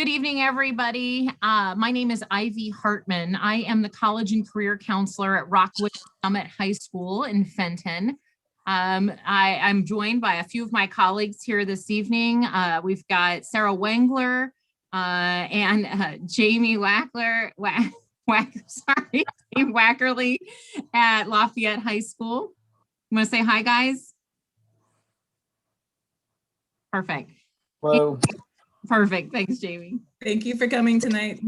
Good evening, everybody. My name is Ivy Hartman. I am the college and career counselor at Rockwood Summit High School in Fenton. I'm joined by a few of my colleagues here this evening. We've got Sarah Wengler and Jamie Steve Wackerly at Lafayette High School. You want to say hi, guys? Perfect. Hello. Perfect. Thanks, Jamie. Thank you for coming tonight.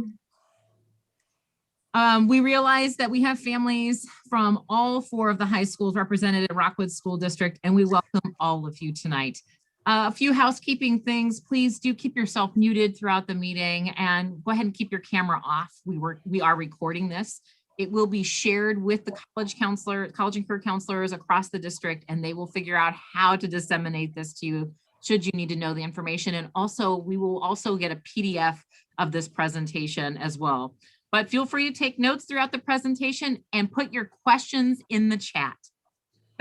We realize that we have families from all four of the high schools represented at Rockwood School District, and we welcome all of you tonight. A few housekeeping things. Please do keep yourself muted throughout the meeting and go ahead and keep your camera off. We are recording this. It will be shared with the college and career counselors across the district, and they will figure out how to disseminate this to you should you need to know the information. And also, we will also get a PDF of this presentation as well. But feel free to take notes throughout the presentation and put your questions in the chat.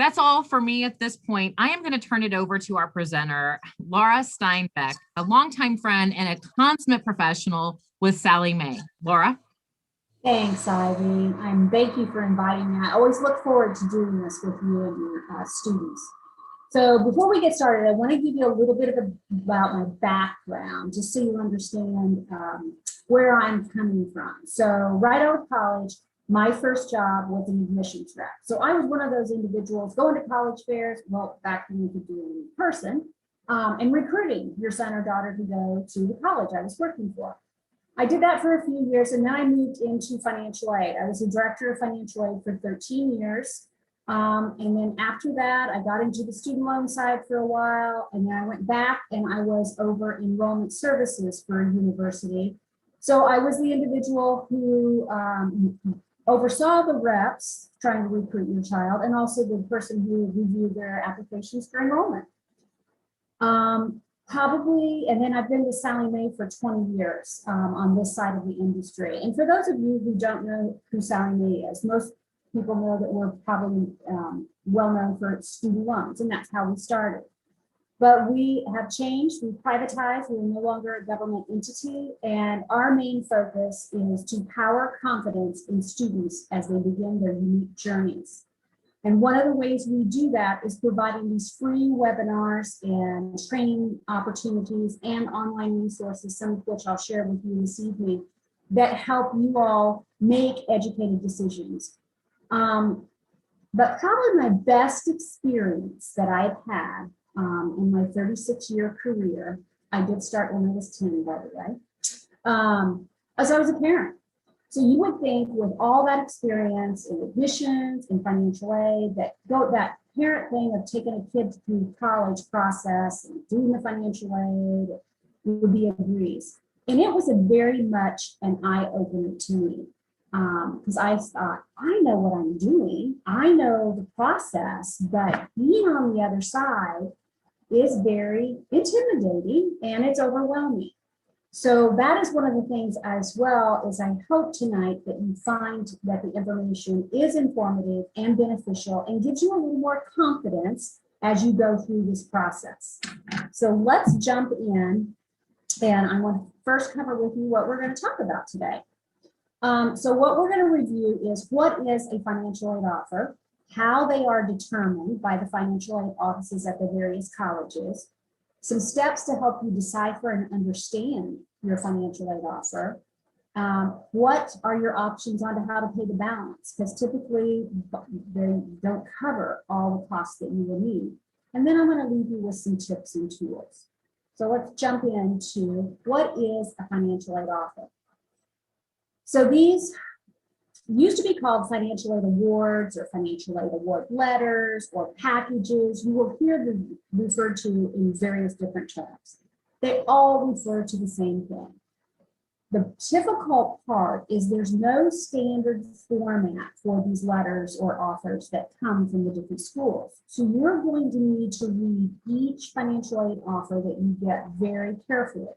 That's all for me at this point. I am going to turn it over to our presenter, Laura Steinbeck, a longtime friend and a consummate professional with Sallie Mae. Laura? Thanks, Ivy, and thank you for inviting me. I always look forward to doing this with you and your students. So before we get started, I want to give you a little bit about my background, just so you understand where I'm coming from. So right out of college, my first job was an admissions rep. So I was one of those individuals going to college fairs, well, back when you could do it in person, and recruiting your son or daughter to go to the college I was working for. I did that for a few years, and then I moved into financial aid. I was a director of financial aid for 13 years. And then after that, I got into the student loan side for a while, and then I went back and I was over enrollment services for a university. So I was the individual who oversaw the reps trying to recruit your child, and also the person who reviewed their applications for enrollment. And then I've been with Sallie Mae for 20 years on this side of the industry. And for those of you who don't know who Sallie Mae is, most people know that we're probably well known for student loans, and that's how we started. But we have changed, we privatized, we're no longer a government entity, and our main focus is to power confidence in students as they begin their unique journeys. And one of the ways we do that is providing these free webinars and training opportunities and online resources, some of which I'll share with you this evening, that help you all make educated decisions. But probably my best experience that I've had in my 36-year career, I did start when I was 10, by the way, as I was a parent. So you would think with all that experience in admissions and financial aid, that parent thing of taking a kid through the college process and doing the financial aid would be a breeze. And it was a very much an eye-opener to me. Because I thought, I know what I'm doing, I know the process, but being on the other side is very intimidating and it's overwhelming. So that is one of the things as well, is I hope tonight that you find that the information is informative and beneficial and gives you a little more confidence as you go through this process. So let's jump in, and I want to first cover with you what we're going to talk about today. So what we're going to review is what is a financial aid offer, how they are determined by the financial aid offices at the various colleges, some steps to help you decipher and understand your financial aid offer, what are your options on how to pay the balance, because typically they don't cover all the costs that you will need. And then I'm going to leave you with some tips and tools. So let's jump into what is a financial aid offer. So these used to be called financial aid awards or financial aid award letters or packages. You will hear them referred to in various different terms. They all refer to the same thing. The difficult part is there's no standard format for these letters or offers that come from the different schools. So you're going to need to read each financial aid offer that you get very carefully.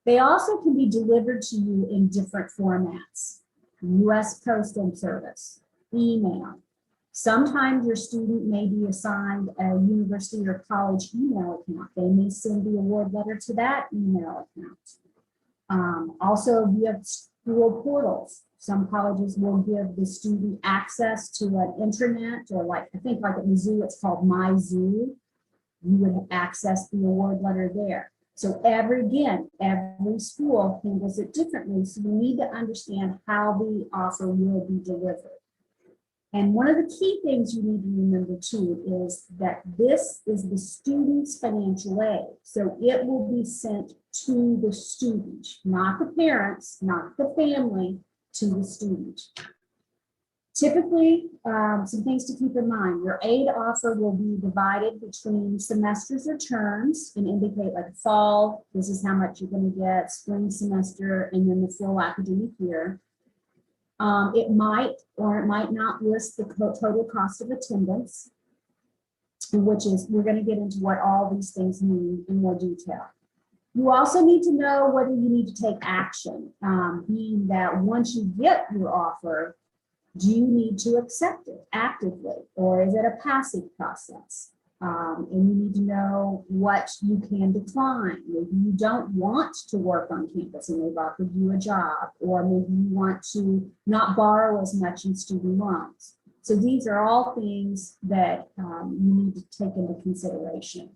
They also can be delivered to you in different formats: U.S. Postal Service, email. Sometimes your student may be assigned a university or college email account. They may send the award letter to that email account. Also via school portals. Some colleges will give the student access to an intranet, or like, I think like at Mizzou, it's called My Zoo. You would access the award letter there. So every school handles it differently. So you need to understand how the offer will be delivered. And one of the key things you need to remember too is that this is the student's financial aid. So it will be sent to the student, not the parents, not the family, to the student. Typically, some things to keep in mind, your aid offer will be divided between semesters or terms and indicate like fall, this is how much you're going to get, spring semester, and then the full academic year. It might or it might not list the total cost of attendance, which is, we're going to get into what all these things mean in more detail. You also need to know whether you need to take action, being that once you get your offer, do you need to accept it actively, or is it a passive process? And you need to know what you can decline. Maybe you don't want to work on campus and they've offered you a job, or maybe you want to not borrow as much in student loans. So these are all things that you need to take into consideration.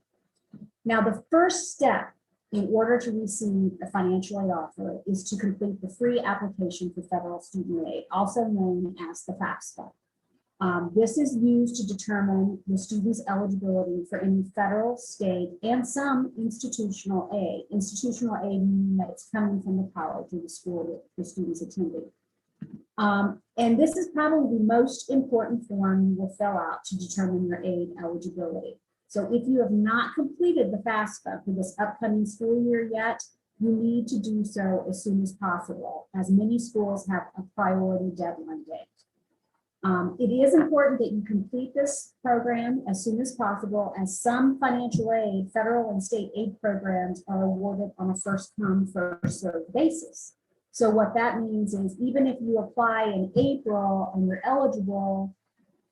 Now, the first step in order to receive a financial aid offer is to complete the free application for federal student aid, also known as the Fafsa. This is used to determine the student's eligibility for any federal, state, and some institutional aid. Institutional aid meaning that it's coming from the college or the school that the student's attending. And this is probably the most important form you will fill out to determine your aid eligibility. So if you have not completed the FAFSA for this upcoming school year yet, you need to do so as soon as possible, as many schools have a priority deadline date. It is important that you complete this program as soon as possible, as some financial aid, federal and state aid programs are awarded on a first come, first served basis. So what that means is even if you apply in April and you're eligible,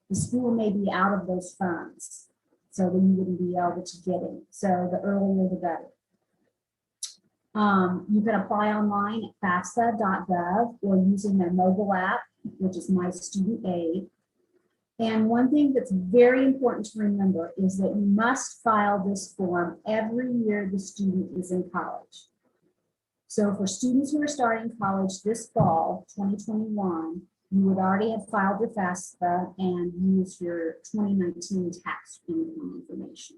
the school may be out of those funds, so that you wouldn't be able to get it. So the earlier the better. You can apply online at fafsa.gov or using their mobile app, which is My Student Aid. And one thing that's very important to remember is that you must file this form every year the student is in college. So for students who are starting college this fall, 2021, you would already have filed your FAFSA and used your 2019 tax income information.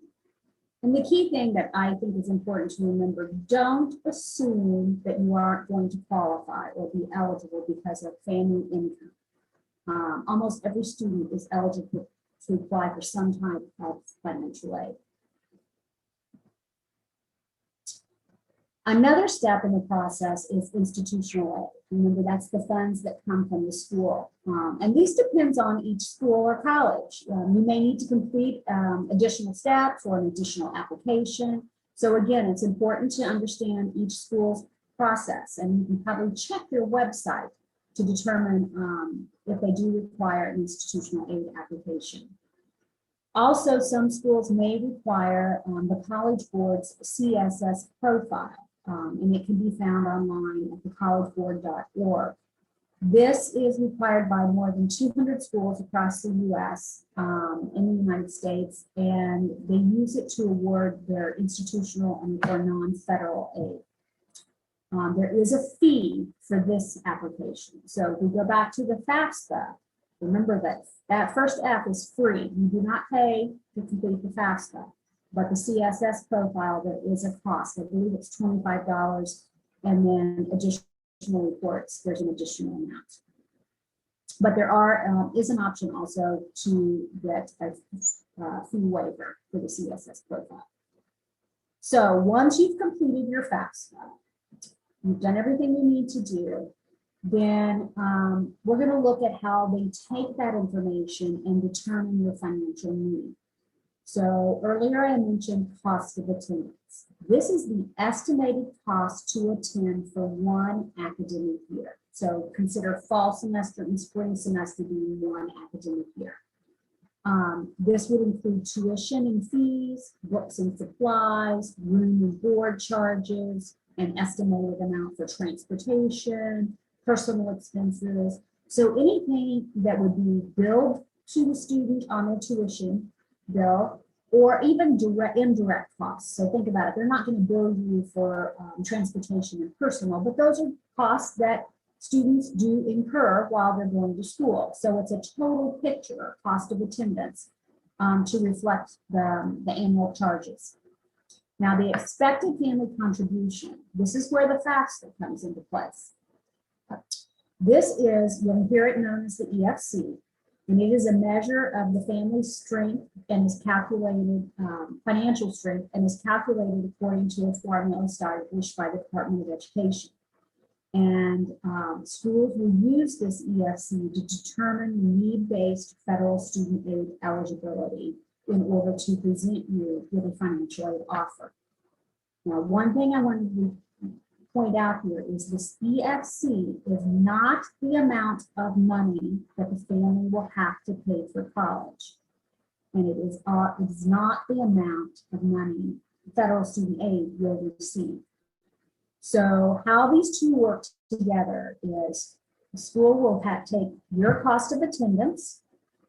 And the key thing that I think is important to remember, don't assume that you aren't going to qualify or be eligible because of family income. Almost every student is eligible to apply for some type of financial aid. Another step in the process is institutional aid. Remember, that's the funds that come from the school. And this depends on each school or college. You may need to complete additional steps or an additional application. So again, it's important to understand each school's process, and you can probably check their website to determine if they do require an institutional aid application. Also, some schools may require the College Board's CSS profile. And it can be found online at thecollegeboard.org. This is required by more than 200 schools across the U.S. In the United States, and they use it to award their institutional or non-federal aid. There is a fee for this application. So if we go back to the FAFSA, remember that first F is free. You do not pay to complete the FAFSA. But the CSS profile, there is a cost. I believe it's $25, and then additional reports, there's an additional amount. But there is an option also to get a fee waiver for the CSS profile. So once you've completed your FAFSA, you've done everything you need to do, then we're going to look at how they take that information and determine your financial need. So earlier I mentioned cost of attendance. This is the estimated cost to attend for one academic year. So consider fall semester and spring semester being one academic year. This would include tuition and fees, books and supplies, room and board charges, an estimated amount for transportation, personal expenses. So anything that would be billed to the student on their tuition bill, or even indirect costs. So think about it, they're not going to bill you for transportation and personal, but those are costs that students do incur while they're going to school. So it's a total picture, cost of attendance, to reflect the annual charges. Now, the expected family contribution, this is where the FAFSA comes into place. This is, you'll hear it known as the EFC, and it is a measure of the family's strength and is calculated, financial strength, and is calculated according to a formula established by the Department of Education. And schools will use this EFC to determine need-based federal student aid eligibility in order to present you with a financial aid offer. Now, one thing I wanted to point out here is this EFC is not the amount of money that the family will have to pay for college. And it is not the amount of money federal student aid will receive. So how these two work together is the school will take your cost of attendance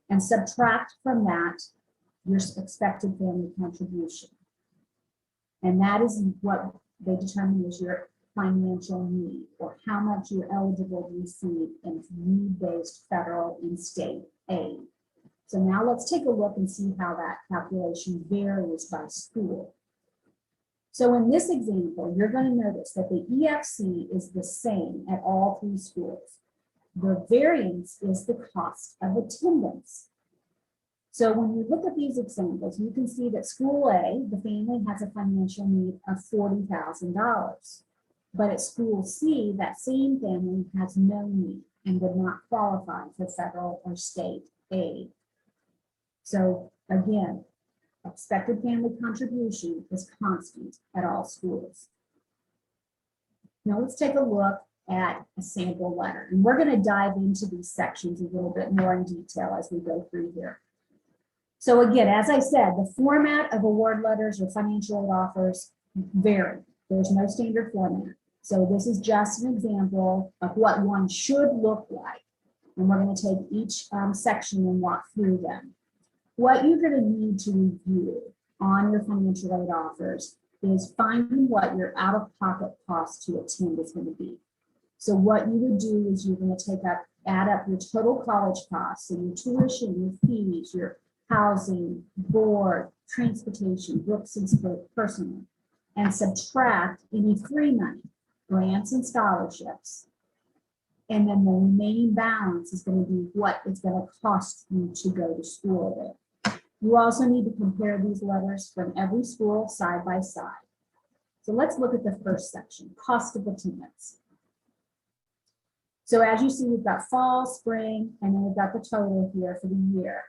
and subtract from that your expected family contribution. And that is what they determine as your financial need, or how much you're eligible to receive in need-based federal and state aid. So now let's take a look and see how that calculation varies by school. So in this example, you're going to notice that the EFC is the same at all three schools. The variance is the cost of attendance. So when you look at these examples, you can see that school A, the family has a financial need of $40,000. But at school C, that same family has no need and would not qualify for federal or state aid. So again, expected family contribution is constant at all schools. Now let's take a look at a sample letter. And we're going to dive into these sections a little bit more in detail as we go through here. So again, as I said, the format of award letters or financial aid offers vary. There's no standard format. So this is just an example of what one should look like. And we're going to take each section and walk through them. What you're going to need to review on your financial aid offers is finding what your out-of-pocket cost to attend is going to be. So what you would do is you're going to add up your total college costs, so your tuition, your fees, your housing, board, transportation, books and personal, and subtract any free money, grants and scholarships. And then the remaining balance is going to be what it's going to cost you to go to school with. You also need to compare these letters from every school side by side. So let's look at the first section, cost of attendance. So as you see, we've got fall, spring, and then we've got the total here for the year.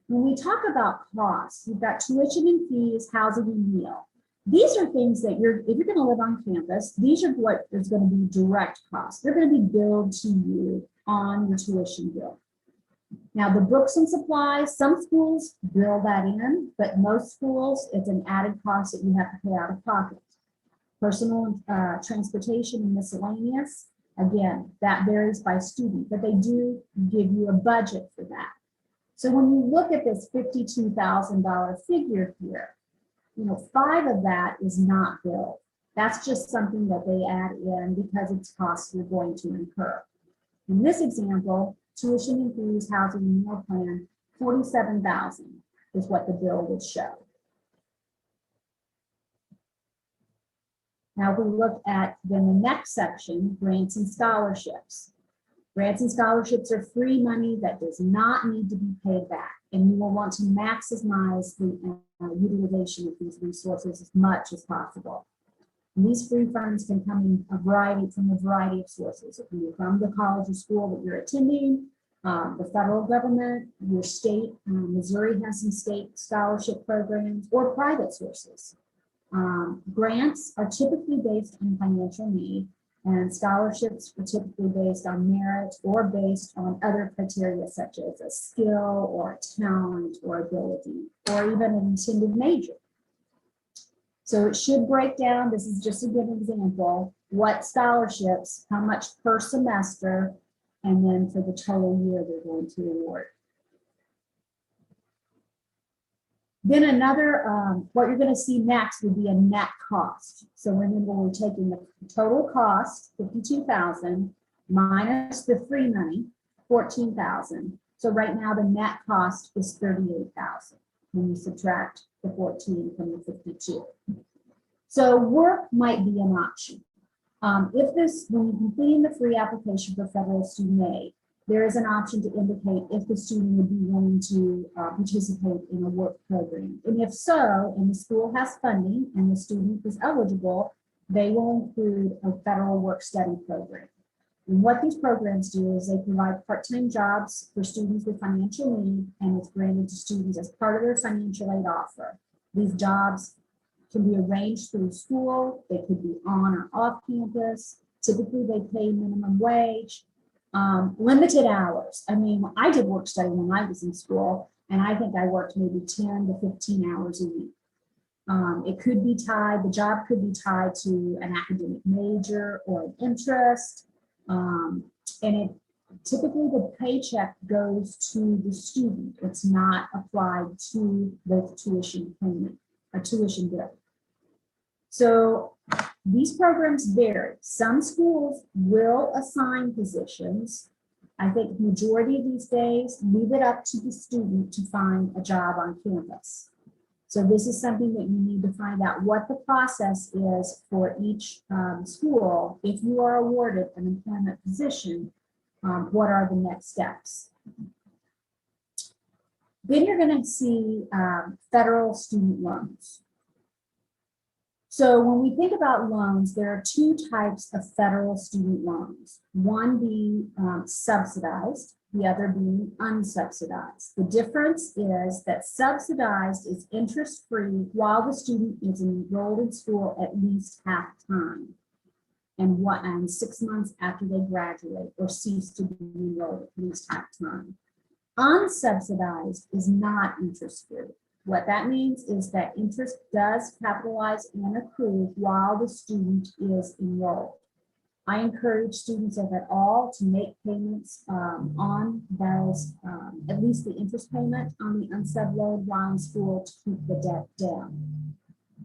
When we talk about costs, you've got tuition and fees, housing and meal. These are things that if you're going to live on campus, these are what is going to be direct costs. They're going to be billed to you on your tuition bill. Now, the books and supplies, some schools bill that in, but most schools, it's an added cost that you have to pay out of pocket. Personal transportation and miscellaneous, again, that varies by student, but they do give you a budget for that. So when you look at this $52,000 figure here, 5 of that is not billed. That's just something that they add in because it's costs you're going to incur. In this example, tuition and fees, housing and meal plan, $47,000 is what the bill would show. Now, if we look at then the next section, grants and scholarships. Grants and scholarships are free money that does not need to be paid back, and you will want to maximize the utilization of these resources as much as possible. And these free funds can come in from a variety of sources. It can be from the college or school that you're attending, the federal government, your state. Missouri has some state scholarship programs, or private sources. Grants are typically based on financial need, and scholarships are typically based on merit or based on other criteria such as a skill or a talent or ability or even an intended major. So it should break down, this is just a good example, what scholarships, how much per semester, and then for the total year they're going to award. Then another, what you're going to see next would be a net cost. So remember, we're taking the total cost, $52,000, minus the free money, $14,000. So right now the net cost is $38,000 when you subtract the 14 from the 52. So work might be an option. If this, when you're completing the free application for federal student aid, there is an option to indicate if the student would be willing to participate in a work program. And if so, and the school has funding and the student is eligible, they will include a federal work study program. And what these programs do is they provide part-time jobs for students with financial need, and it's granted to students as part of their financial aid offer. These jobs can be arranged through school, they could be on or off campus. Typically, they pay minimum wage. Limited hours. I mean, I did work study when I was in school, and I think I worked maybe 10 to 15 hours a week. It could be tied, the job could be tied to an academic major or an interest. And it typically the paycheck goes to the student. It's not applied to the tuition payment or tuition bill. So these programs vary. Some schools will assign positions. I think the majority of these days leave it up to the student to find a job on campus. So this is something that you need to find out what the process is for each school. If you are awarded an employment position, what are the next steps? Then you're going to see federal student loans. So when we think about loans, there are two types of federal student loans, one being subsidized, the other being unsubsidized. The difference is that subsidized is interest-free while the student is enrolled in school at least half time and 6 months after they graduate or cease to be enrolled at least half time. Unsubsidized is not interest-free. What that means is that interest does capitalize and accrue while the student is enrolled. I encourage students, if at all, to make payments on those, at least the interest payment on the unsub loan while in school to keep the debt down.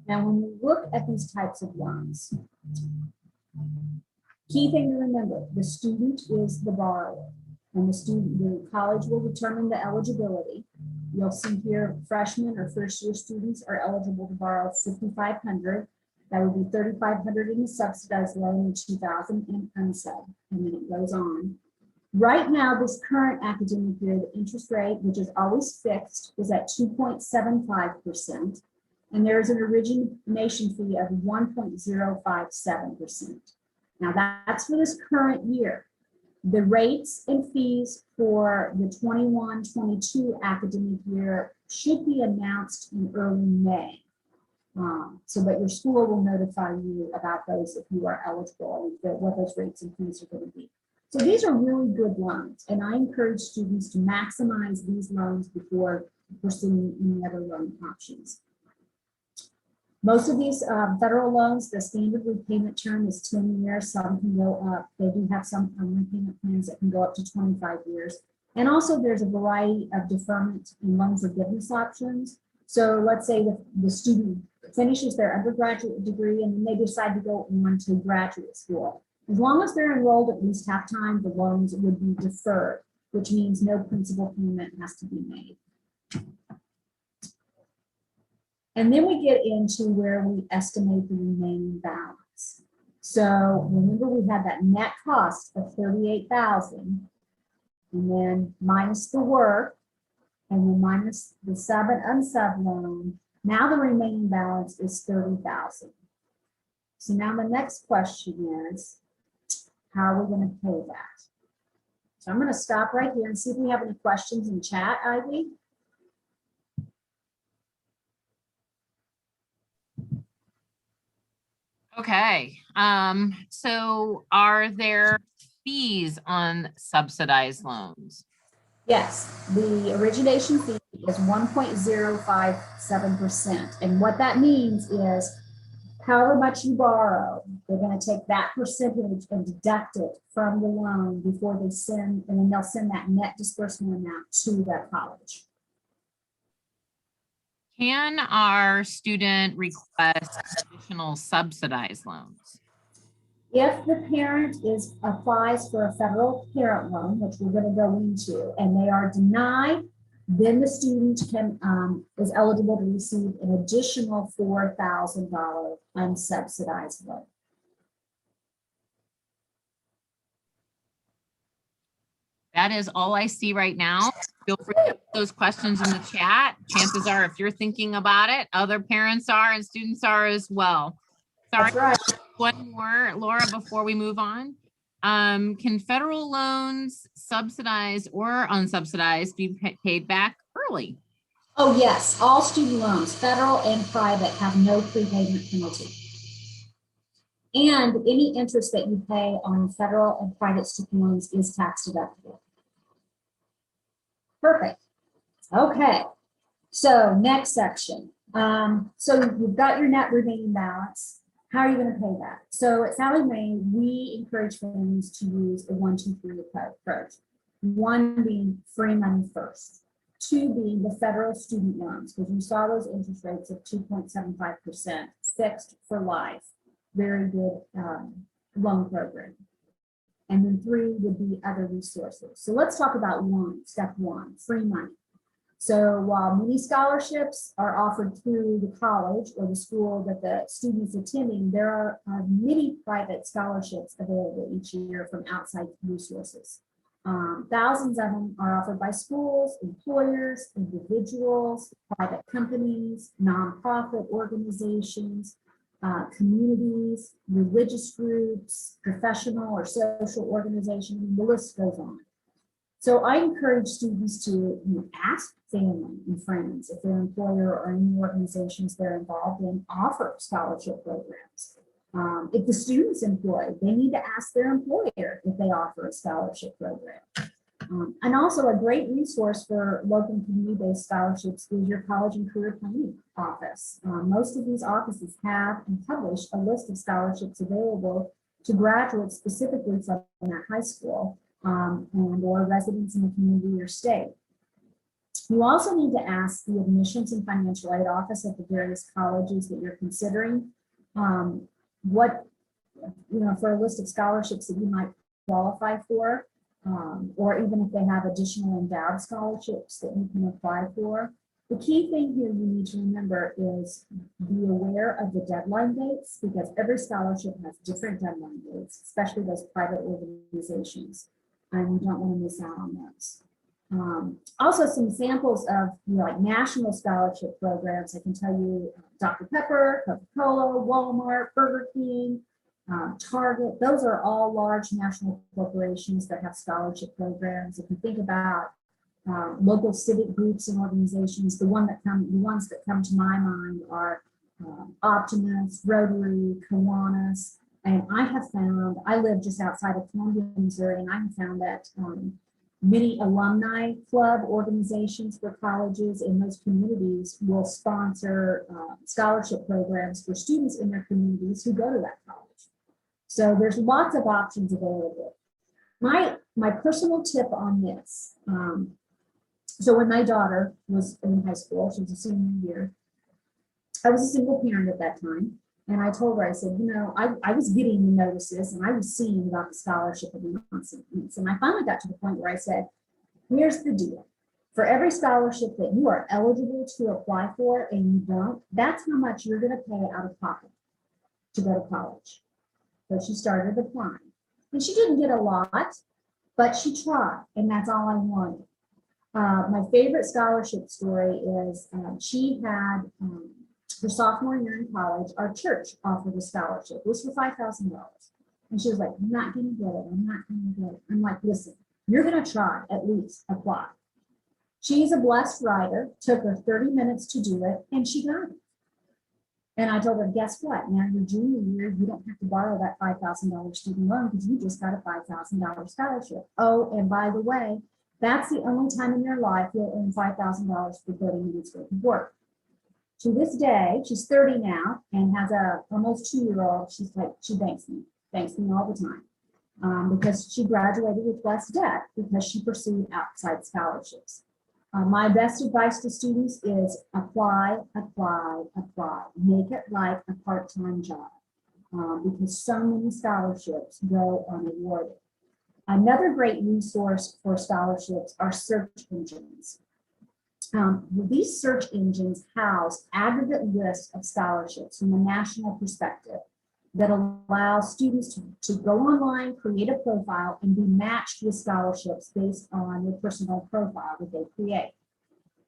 Now, when you look at these types of loans, key thing to remember, the student is the borrower, and the college will determine the eligibility. You'll see here freshmen or first year students are eligible to borrow $5,500. That would be $3,500 in the subsidized loan and $2,000 in unsub, and then it goes on. Right now, this current academic year, the interest rate, which is always fixed, is at 2.75%, and there is an origination fee of 1.057%. Now that's for this current year. The rates and fees for the 21-22 academic year should be announced in early May. So that your school will notify you about those if you are eligible and what those rates and fees are going to be. So these are really good loans, and I encourage students to maximize these loans before pursuing any other loan options. Most of these federal loans, the standard repayment term is 10 years. Some can go up. They do have some repayment plans that can go up to 25 years. And also there's a variety of deferment and loan forgiveness options. So let's say the student finishes their undergraduate degree and then they decide to go on to graduate school. As long as they're enrolled at least half time, the loans would be deferred, which means no principal payment has to be made. And then we get into where we estimate the remaining balance. So remember, we had that net cost of $38,000, and then minus the work, and then minus the sub and unsub loan. Now the remaining balance is $30,000. So now the next question is, how are we going to pay that? So I'm going to stop right here and see if we have any questions in chat, Ivy. Okay, so are there fees on subsidized loans? Yes, the origination fee is 1.057%. And what that means is however much you borrow, they're going to take that percentage and deduct it from the loan before they send, and then they'll send that net disbursement amount to that college. Can our student request additional subsidized loans? If the parent applies for a federal parent loan, which we're going to go into, and they are denied, then the student is eligible to receive an additional $4,000 unsubsidized loan. That is all I see right now. Feel free to put those questions in the chat. Chances are, if you're thinking about it, other parents are and students are as well. Sorry, That's right. one more, Laura, before we move on. Can federal loans, subsidized or unsubsidized, be paid back early? Oh, yes. All student loans, federal and private, have no prepayment penalty. And any interest that you pay on federal and private student loans is tax deductible. Perfect. Okay. So next section. So you've got your net remaining balance. How are you going to pay that? So at Sallie Mae, we encourage families to use a 1-2-3 approach. 1 being free money first. 2 being the federal student loans, because you saw those interest rates of 2.75% fixed for life. Very good loan program. And then 3 would be other resources. So let's talk about step one, free money. So while many scholarships are offered through the college or the school that the student's attending, there are many private scholarships available each year from outside resources. Thousands of them are offered by schools, employers, individuals, private companies, nonprofit organizations, communities, religious groups, professional or social organizations, and the list goes on. So I encourage students to ask family and friends if their employer or any organizations they're involved in offer scholarship programs. If the student's employed, they need to ask their employer if they offer a scholarship program. And also a great resource for local community-based scholarships is your college and career planning office. Most of these offices have and publish a list of scholarships available to graduates specifically from that high school and or residents in the community or state. You also need to ask the admissions and financial aid office at the various colleges that you're considering for a list of scholarships that you might qualify for, or even if they have additional endowed scholarships that you can apply for. The key thing here you need to remember is be aware of the deadline dates, because every scholarship has different deadline dates, especially those private organizations, and you don't want to miss out on those. Also, some samples of like national scholarship programs. I can tell you Dr. Pepper, Coca-Cola, Walmart, Burger King, Target. Those are all large national corporations that have scholarship programs. If you think about local civic groups and organizations, the ones that come to my mind are Optimus, Rotary, Kiwanis. And I live just outside of Columbia, Missouri, and I have found that many alumni club organizations for colleges in those communities will sponsor scholarship programs for students in their communities who go to that college. So there's lots of options available. My personal tip on this, so when my daughter was in high school, she was a senior year, I was a single parent at that time. And I told her, I said, I was getting the notices and I was seeing about the scholarship announcements. And I finally got to the point where I said, here's the deal. For every scholarship that you are eligible to apply for and you don't, that's how much you're going to pay out of pocket to go to college. So she started applying. And she didn't get a lot, but she tried. And that's all I wanted. My favorite scholarship story is she had her sophomore year in college, our church offered a scholarship. It was for $5,000. And she was like, I'm not going to get it. I'm not going to get it. I'm like, listen, you're going to try, at least apply. She's a blessed writer, took her 30 minutes to do it, and she got it. And I told her, guess what? Now your junior year, you don't have to borrow that $5,000 student loan because you just got a $5,000 scholarship. Oh, and by the way, that's the only time in your life you'll earn $5,000 for 30 minutes worth of work. to this day, she's 30 now and has a almost 2-year-old. She's like, she thanks me all the time. Because she graduated with less debt because she pursued outside scholarships. My best advice to students is apply, apply, apply. Make it like a part-time job because so many scholarships go unawarded. Another great resource for scholarships are search engines. These search engines house aggregate lists of scholarships from a national perspective that allow students to go online, create a profile, and be matched with scholarships based on their personal profile that they create.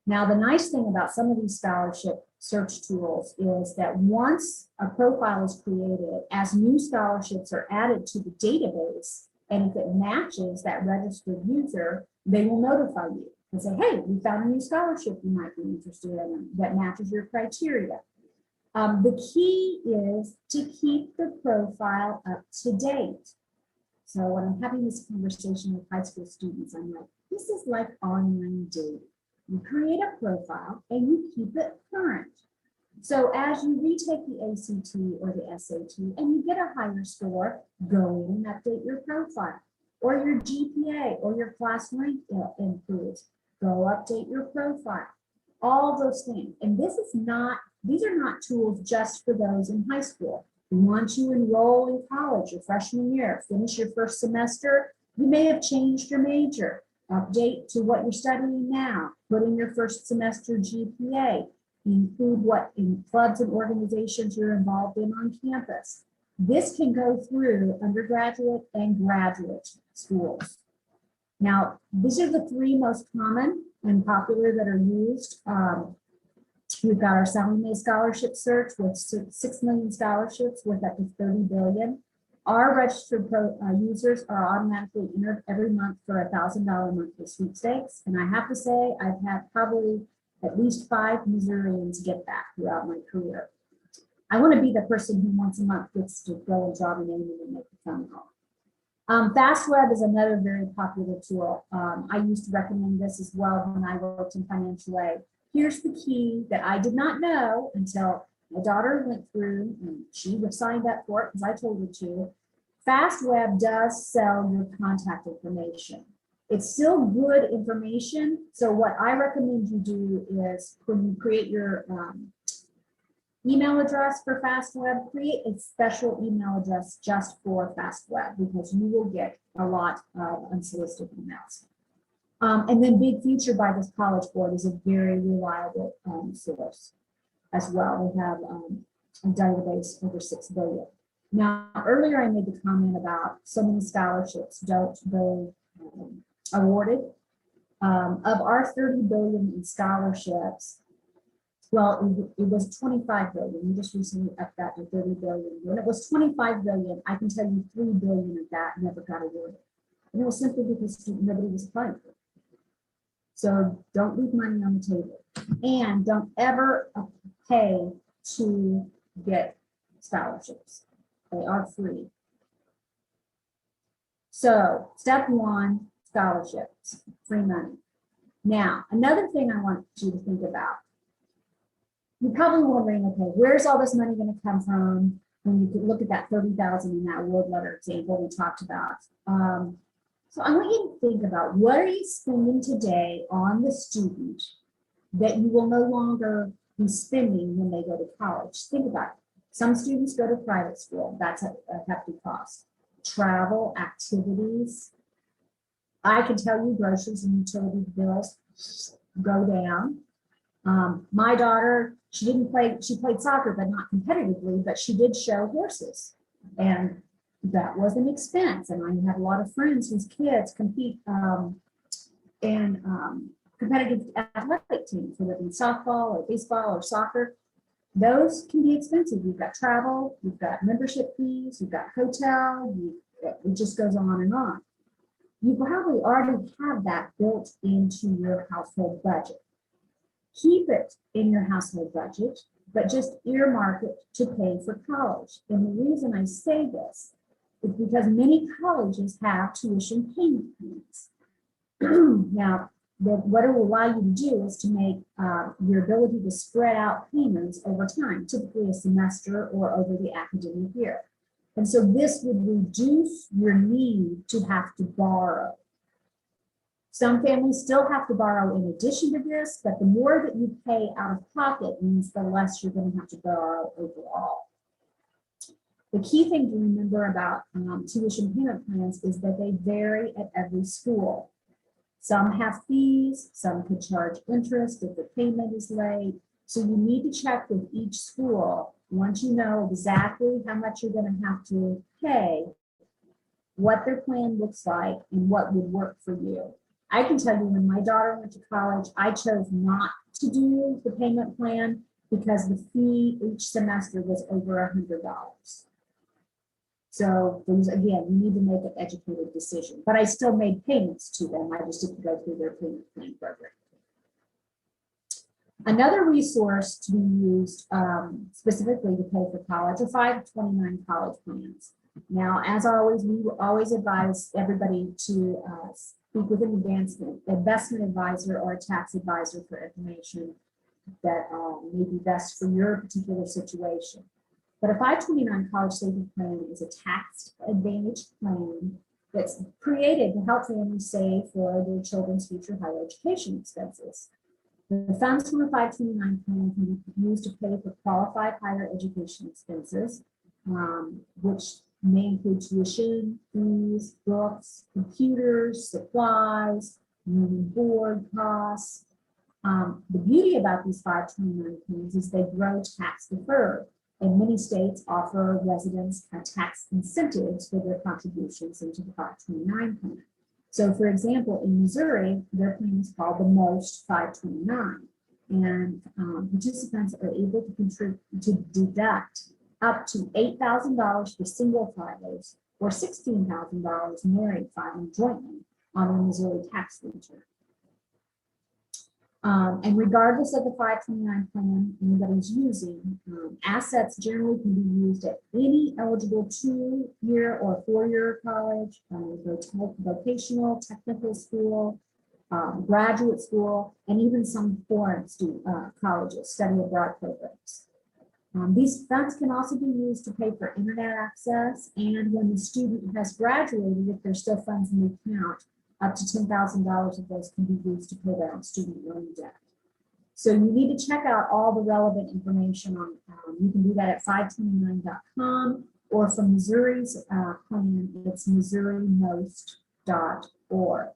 Now, the nice thing about some of these scholarship search tools is that once a profile is created, as new scholarships are added to the database, and if it matches that registered user, they will notify you and say, hey, we found a new scholarship you might be interested in that matches your criteria. The key is to keep the profile up to date. So when I'm having this conversation with high school students, I'm like, this is like online dating. You create a profile and you keep it current. So as you retake the ACT or the SAT and you get a higher score, go in and update your profile, or your GPA or your class rank improves. Go update your profile. All those things. And these are not tools just for those in high school. Once you enroll in college, your freshman year, finish your first semester, you may have changed your major. Update to what you're studying now. Put in your first semester GPA. Include what in clubs and organizations you're involved in on campus. This can go through undergraduate and graduate schools. Now, these are the 3 most common and popular that are used. We've got our Sallie Mae scholarship search with 6 million scholarships worth up to $30 billion. Our registered users are automatically entered every month for a $1,000 monthly sweepstakes. And I have to say, I've had probably at least 5 Missourians get that throughout my career. I want to be the person who once a month gets to go and draw the name and make a phone call. FastWeb is another very popular tool. I used to recommend this as well when I worked in financial aid. Here's the key that I did not know until my daughter went through and she was signed up for it because I told her to. FastWeb does sell your contact information. It's still good information. So what I recommend you do is when you create your email address for FastWeb, create a special email address just for FastWeb because you will get a lot of unsolicited emails. And then Big Future by this College Board is a very reliable source as well. We have a database over 6 billion. Now, earlier I made the comment about so many scholarships don't go awarded. Of our 30 billion in scholarships, well, it was 25 billion. We just recently upped that to 30 billion. When it was 25 billion, I can tell you 3 billion of that never got awarded. And it was simply because nobody was applying for it. So don't leave money on the table. And don't ever pay to get scholarships. They are free. So step 1, scholarships, free money. Now, another thing I want you to think about. You're probably wondering, okay, where's all this money going to come from? When you could look at that 30,000 in that award letter example we talked about. So I want you to think about what are you spending today on the student that you will no longer be spending when they go to college. Think about it. Some students go to private school. That's a hefty cost. Travel, activities. I can tell you groceries and utility bills go down. My daughter, she played soccer, but not competitively, but she did show horses. And that was an expense. And I have a lot of friends whose kids compete in competitive athletic teams, whether it be softball or baseball or soccer. Those can be expensive. You've got travel, you've got membership fees, you've got hotel, it just goes on and on. You probably already have that built into your household budget. Keep it in your household budget, but just earmark it to pay for college. And the reason I say this is because many colleges have tuition payment plans. Now, what it will allow you to do is to make your ability to spread out payments over time, typically a semester or over the academic year. And so this would reduce your need to have to borrow. Some families still have to borrow in addition to this, but the more that you pay out of pocket means the less you're going to have to borrow overall. The key thing to remember about tuition payment plans is that they vary at every school. Some have fees, some could charge interest if the payment is late. So you need to check with each school once you know exactly how much you're going to have to pay, what their plan looks like, and what would work for you. I can tell you when my daughter went to college, I chose not to do the payment plan because the fee each semester was over $100. So again, you need to make an educated decision, but I still made payments to them. I just didn't go through their payment plan program. Another resource to be used specifically to pay for college are 529 college plans. Now, as always, we will always advise everybody to speak with an investment advisor or a tax advisor for information that may be best for your particular situation. But a 529 college savings plan is a tax advantage plan that's created to help families save for their children's future higher education expenses. The funds from a 529 plan can be used to pay for qualified higher education expenses, which may include tuition, fees, books, computers, supplies, room and board costs. The beauty about these 529 plans is they grow tax deferred, and many states offer residents tax incentives for their contributions into the 529 plan. So, for example, in Missouri, their plan is called the Most 529, and participants are able to contribute to deduct up to $8,000 for single filers or $16,000 married filing jointly on their Missouri tax return. And regardless of the 529 plan anybody's using, assets generally can be used at any eligible 2-year or 4-year college, vocational, technical school, graduate school, and even some foreign colleges, study abroad programs. These funds can also be used to pay for internet access, and when the student has graduated, if there's still funds in the account, up to $10,000 of those can be used to pay down student loan debt. So you need to check out all the relevant information on, you can do that at 529.com, or from Missouri's plan, it's missourimost.org.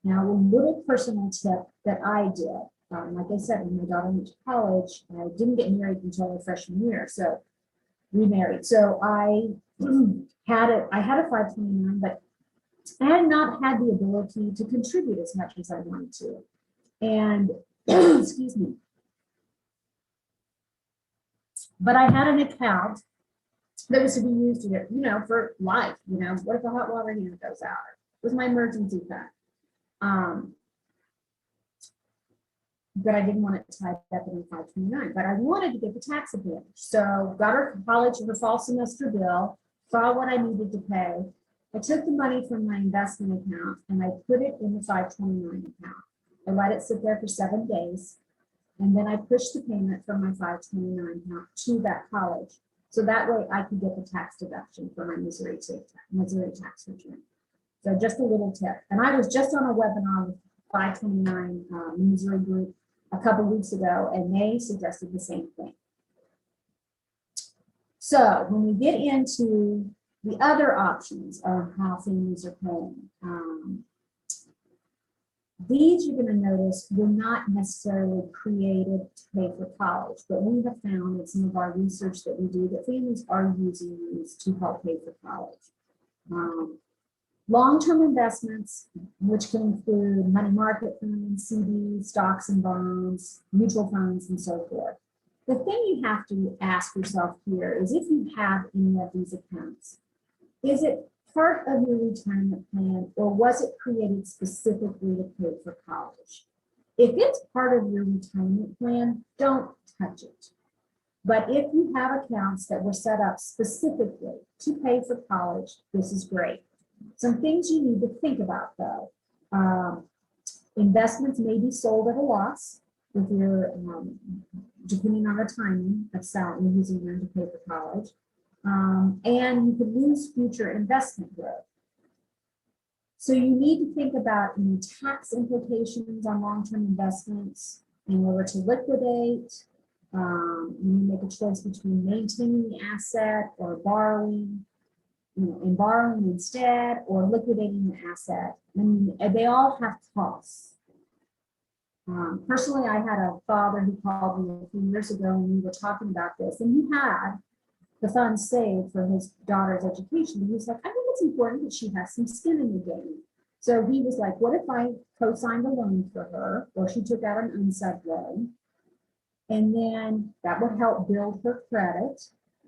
Now, a little personal tip that I did, like I said, when my daughter went to college, I didn't get married until her freshman year, so remarried. So I had a 529, but I had not had the ability to contribute as much as I wanted to. And excuse me. But I had an account that was to be used, for life. What if the hot water heater goes out? It was my emergency fund. But I didn't want it tied up in 529. But I wanted to get the tax advantage. So got her college her fall semester bill, saw what I needed to pay. I took the money from my investment account and I put it in the 529 account. I let it sit there for 7 days, and then I pushed the payment from my 529 account to that college. So that way I could get the tax deduction for my Missouri tax return. So just a little tip. And I was just on a webinar with 529 Missouri group a couple weeks ago, and they suggested the same thing. So when we get into the other options of how families are paying, these you're going to notice were not necessarily created to pay for college, but we have found in some of our research that we do that families are using these to help pay for college. Long-term investments, which can include money market funds, CDs, stocks and bonds, mutual funds, and so forth. The thing you have to ask yourself here is if you have any of these accounts, is it part of your retirement plan, or was it created specifically to pay for college? If it's part of your retirement plan, don't touch it. But if you have accounts that were set up specifically to pay for college, this is great. Some things you need to think about, though. Investments may be sold at a loss if you're, depending on the timing of selling, using them to pay for college. And you could lose future investment growth. So you need to think about any tax implications on long-term investments in order to liquidate. You make a choice between maintaining the asset or borrowing, and borrowing instead, or liquidating the asset. And they all have costs. Personally, I had a father who called me a few years ago and we were talking about this, and he had the funds saved for his daughter's education. And he was like, I think it's important that she has some skin in the game. So he was like, what if I co-signed a loan for her, or she took out an unsubbed loan? And then that would help build her credit.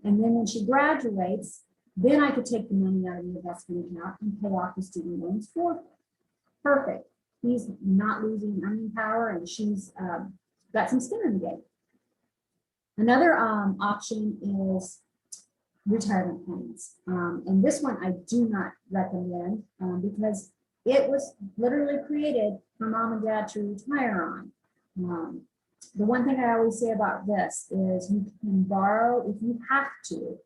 And then when she graduates, then I could take the money out of the investment account and pay off the student loans for her. Perfect. He's not losing earning power, and she's got some skin in the game. Another option is retirement plans. And this one I do not recommend because it was literally created for mom and dad to retire on. The one thing I always say about this is you can borrow if you have to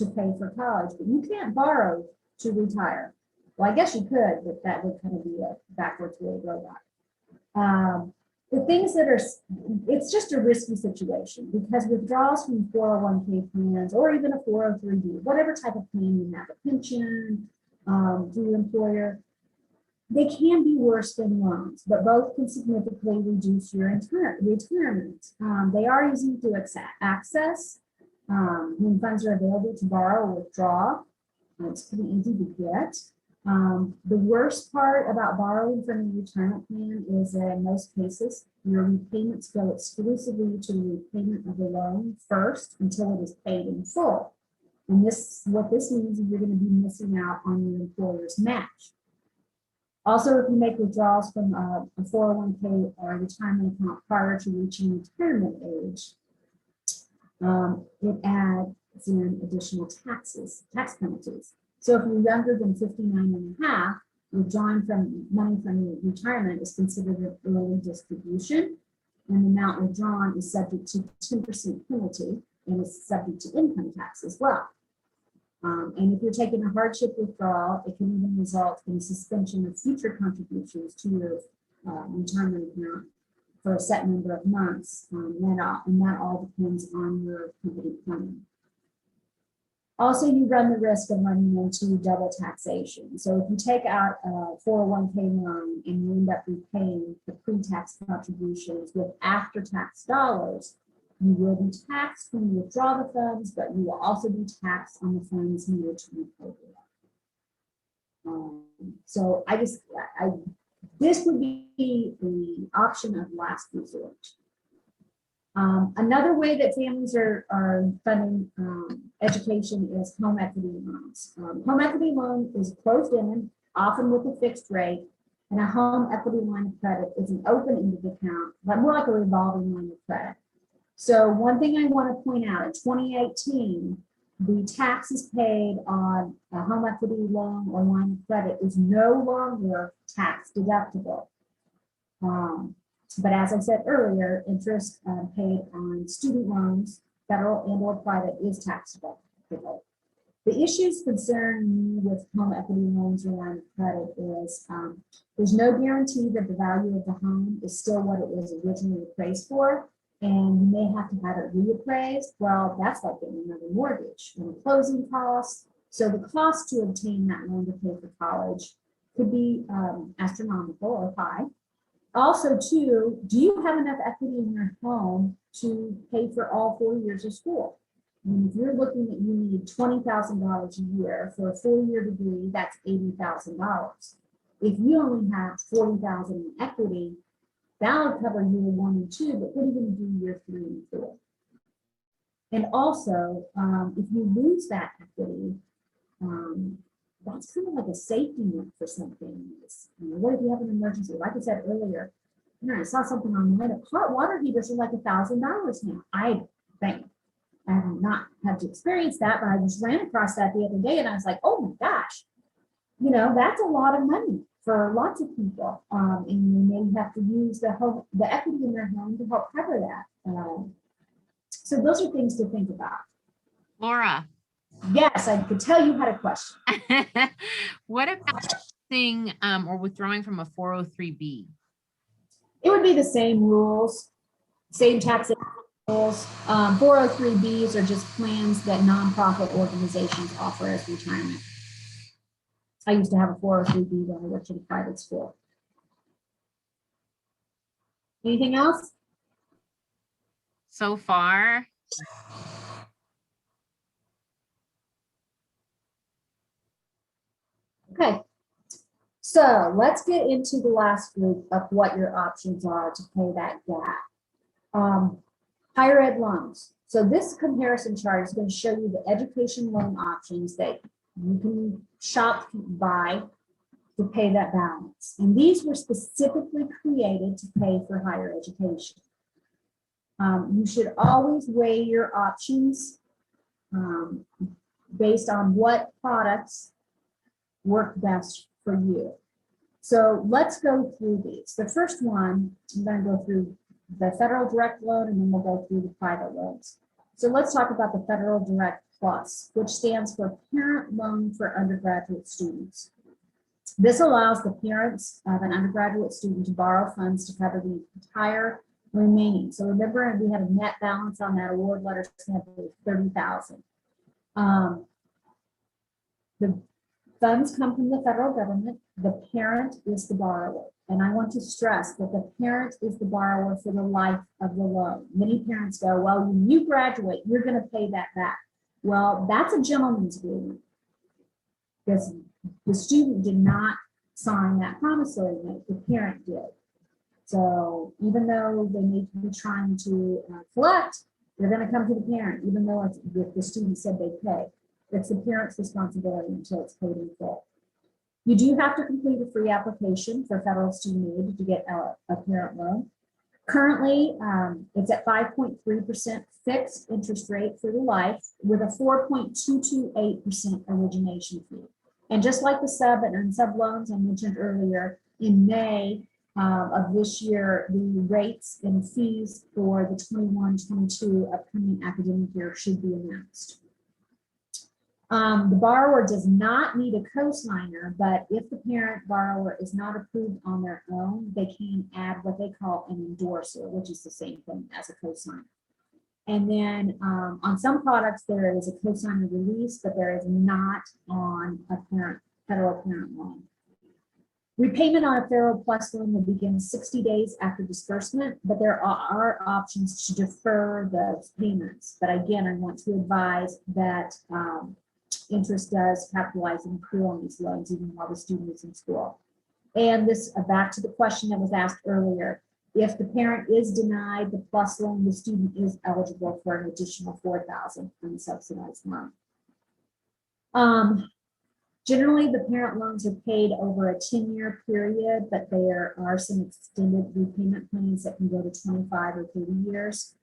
pay for college, but you can't borrow to retire. Well, I guess you could, but that would kind of be a backwards way to go about it. The things that are, it's just a risky situation because withdrawals from 401k plans or even a 403b, whatever type of plan you have, a pension through your employer, they can be worse than loans, but both can significantly reduce your retirement. They are easy to access when funds are available to borrow or withdraw. It's pretty easy to get. The worst part about borrowing from a retirement plan is that in most cases, your repayments go exclusively to the repayment of the loan first until it is paid in full. And what this means is you're going to be missing out on your employer's match. Also, if you make withdrawals from a 401k or a retirement account prior to reaching retirement age, it adds in additional tax penalties. So if you're younger than 59 and a half, withdrawing from money from your retirement is considered an early distribution, and the amount withdrawn is subject to 10% penalty and is subject to income tax as well. And if you're taking a hardship withdrawal, it can even result in suspension of future contributions to your retirement account for a set number of months. And that all depends on your company plan. Also, you run the risk of running into double taxation. So if you take out a 401k loan and you end up repaying the pre-tax contributions with after-tax dollars, you will be taxed when you withdraw the funds, but you will also be taxed on the funds needed to repay them. So this would be the option of last resort. Another way that families are funding education is home equity loans. Home equity loan is closed-ended, often with a fixed rate, and a home equity line of credit is an open-ended account, but more like a revolving line of credit. So one thing I want to point out, in 2018, the taxes paid on a home equity loan or line of credit is no longer tax deductible. But as I said earlier, interest paid on student loans, federal and or private, is tax deductible. The issues concern me with home equity loans or line of credit is there's no guarantee that the value of the home is still what it was originally appraised for, and you may have to have it reappraised. Well, that's like getting another mortgage and closing costs. So the cost to obtain that loan to pay for college could be astronomical or high. Also, too, do you have enough equity in your home to pay for all 4 years of school? I mean, if you're looking at you need $20,000 a year for a 4-year degree, that's $80,000. If you only have $40,000 in equity, that'll cover year 1 and 2, but what are you going to do year 3 and 4? And also, if you lose that equity, that's kind of like a safety net for some families. What if you have an emergency? Like I said earlier, I saw something online. Hot water heaters are like $1,000 now. I have not had to experience that, but I just ran across that the other day and I was like, oh my gosh, that's a lot of money for lots of people. And you may have to use the equity in their home to help cover that. So those are things to think about. Laura. Yes, I could tell you had a question. What about thing or withdrawing from a 403B? It would be the same rules, same taxation rules. 403Bs are just plans that nonprofit organizations offer as retirement. I used to have a 403B when I worked in a private school. Anything else? So far? Okay. So let's get into the last group of what your options are to pay that gap. Higher ed loans. So this comparison chart is going to show you the education loan options that you can shop by to pay that balance. And these were specifically created to pay for higher education. You should always weigh your options based on what products work best for you. So let's go through these. The first one, I'm going to go through the federal direct loan, and then we'll go through the private loans. So let's talk about the federal direct plus, which stands for parent loan for undergraduate students. This allows the parents of an undergraduate student to borrow funds to cover the entire remaining. So remember, we had a net balance on that award letter stamp of $30,000. The funds come from the federal government. The parent is the borrower. And I want to stress that the parent is the borrower for the life of the loan. Many parents go, well, when you graduate, you're going to pay that back. Well, that's a gentleman's agreement, because the student did not sign that promissory note, the parent did. So even though they may be trying to collect, they're going to come to the parent, even though it's, if the student said they pay. It's the parent's responsibility until it's paid in full. You do have to complete a free application for federal student aid to get a parent loan. Currently, it's at 5.3% fixed interest rate for the life with a 4.228% origination fee. And just like the sub and unsub loans I mentioned earlier, in May of this year, the rates and fees for the 21-22 upcoming academic year should be announced. The borrower does not need a cosigner, but if the parent borrower is not approved on their own, they can add what they call an endorser, which is the same thing as a cosigner. And then on some products, there is a cosigner release, but there is not on a federal parent loan. Repayment on a federal plus loan will begin 60 days after disbursement, but there are options to defer those payments. But again, I want to advise that interest does capitalize and accrue on these loans even while the student is in school. And this, back to the question that was asked earlier, if the parent is denied the plus loan, the student is eligible for an additional $4,000 from the subsidized loan. Generally, the parent loans are paid over a 10-year period, but there are some extended repayment plans that can go to 25 or 30 years.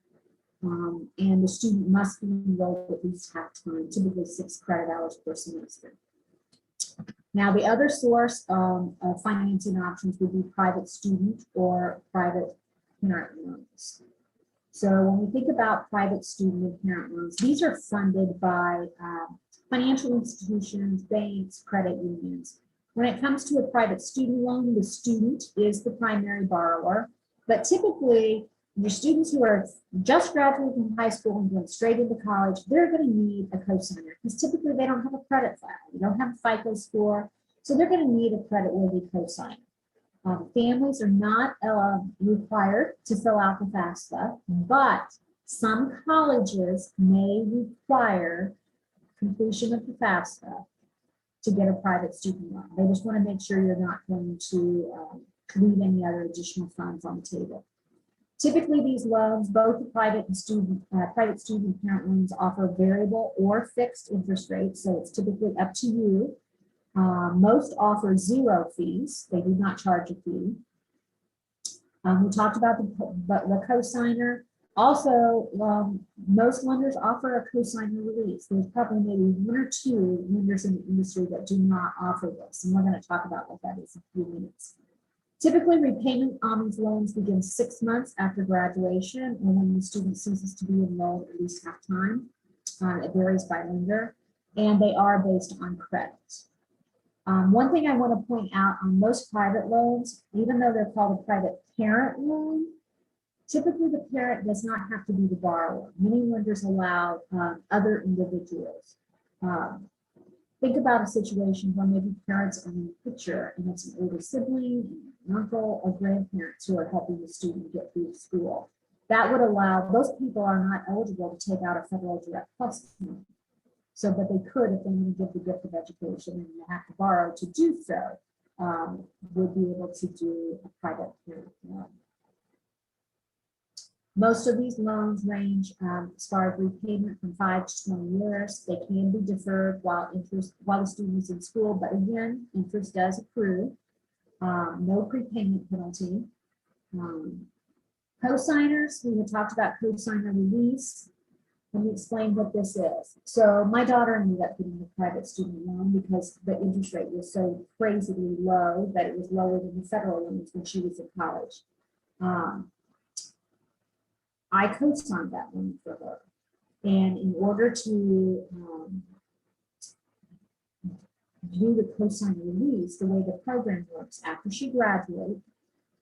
And the student must be enrolled at least half time, typically 6 credit hours per semester. Now, the other source of financing options would be private student or private parent loans. So when we think about private student and parent loans, these are funded by financial institutions, banks, credit unions. When it comes to a private student loan, the student is the primary borrower, but typically your students who are just graduating from high school and going straight into college, they're going to need a cosigner because typically they don't have a credit file, they don't have a FICO score, so they're going to need a credit-worthy cosigner. Families are not required to fill out the FAFSA, but some colleges may require completion of the FAFSA to get a private student loan. They just want to make sure you're not going to leave any other additional funds on the table. Typically, these loans, both the private student parent loans, offer variable or fixed interest rates, so it's typically up to you. Most offer 0 fees; they do not charge a fee. We talked about the cosigner. Also, most lenders offer a cosigner release. There's probably maybe one or two lenders in the industry that do not offer this, and we're going to talk about what that is in a few minutes. Typically, repayment on these loans begins 6 months after graduation, and when the student ceases to be enrolled at least half time. It varies by lender, and they are based on credit. One thing I want to point out on most private loans, even though they're called a private parent loan, typically the parent does not have to be the borrower. Many lenders allow other individuals. Think about a situation where maybe parents are in the picture and it's an older sibling, an uncle, or grandparents who are helping the student get through school. That would allow, those people are not eligible to take out a federal direct plus loan. So, but they could, if they want to give the gift of education and they have to borrow to do so, would be able to do a private parent loan. Most of these loans range as far as repayment from 5 to 20 years. They can be deferred while the student is in school, but again, interest does accrue. No prepayment penalty. Cosigners, we had talked about cosigner release. Let me explain what this is. So my daughter ended up getting a private student loan because the interest rate was so crazily low that it was lower than the federal loans when she was in college. I co-signed that one for her. And in order to do the cosigner release, the way the program works, after she graduated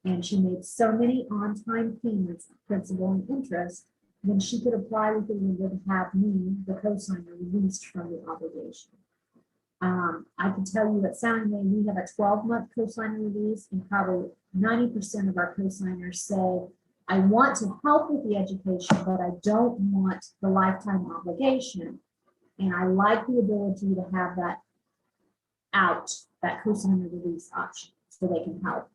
and she made so many on-time payments, principal and interest, then she could apply with the lender to have me, the cosigner, released from the obligation. I can tell you at Sallie Mae, we have a 12-month cosigner release, and probably 90% of our cosigners say, I want to help with the education, but I don't want the lifetime obligation. And I like the ability to have that out, that cosigner release option, so they can help.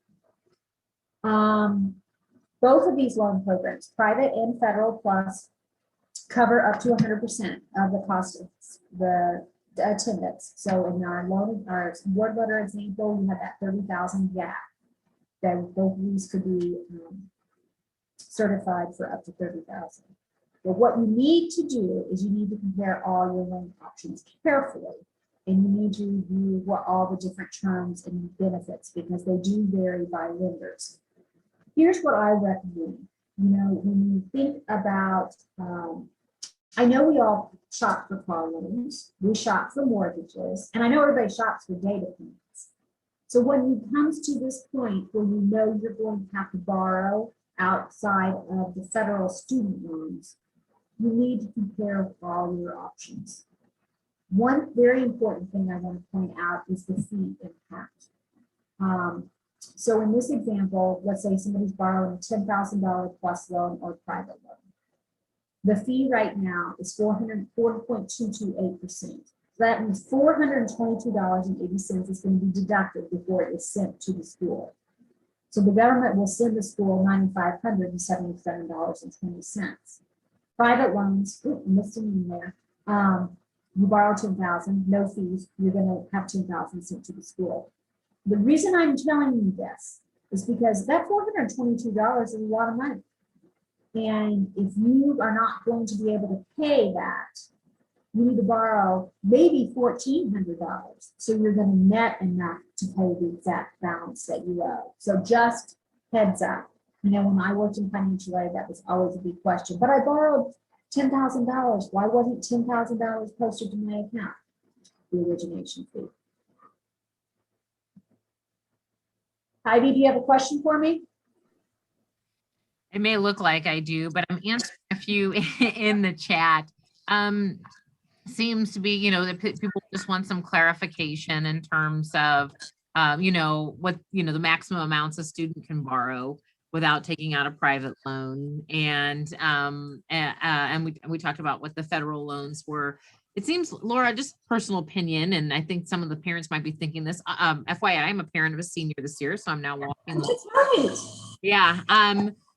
Both of these loan programs, private and federal plus, cover up to 100% of the cost of the attendance. So in our word letter example, we have that 30,000 gap that both of these could be certified for up to 30,000. But what you need to do is you need to compare all your loan options carefully, and you need to review what all the different terms and benefits, because they do vary by lenders. Here's what I recommend. You know, when you think about, I know we all shop for car loans, we shop for mortgages, and I know everybody shops for data payments. So when it comes to this point where you know you're going to have to borrow outside of the federal student loans, you need to compare all your options. One very important thing I want to point out is the fee impact. So in this example, let's say somebody's borrowing a $10,000 plus loan or private loan. The fee right now is 4.228%. So that means $422.80 is going to be deducted before it is sent to the school. So the government will send the school $9,577.20. Private loans, missed an in there. You borrow $10,000, no fees. You're going to have $10,000 sent to the school. The reason I'm telling you this is because that $422 is a lot of money. And if you are not going to be able to pay that, you need to borrow maybe $1,400. So you're going to net enough to pay the exact balance that you owe. So just heads up. You know, when I worked in financial aid, that was always a big question. But I borrowed $10,000. Why wasn't $10,000 posted to my account? The origination fee. Heidi, do you have a question for me? It may look like I do, but I'm answering a few in the chat. Seems to be, you know, that people just want some clarification in terms of, you know, what, you know, the maximum amounts a student can borrow without taking out a private loan. And we talked about what the federal loans were. It seems, Laura, just personal opinion, and I think some of the parents might be thinking this. FYI, I'm a parent of a senior this year, so I'm now walking. That's right. Yeah.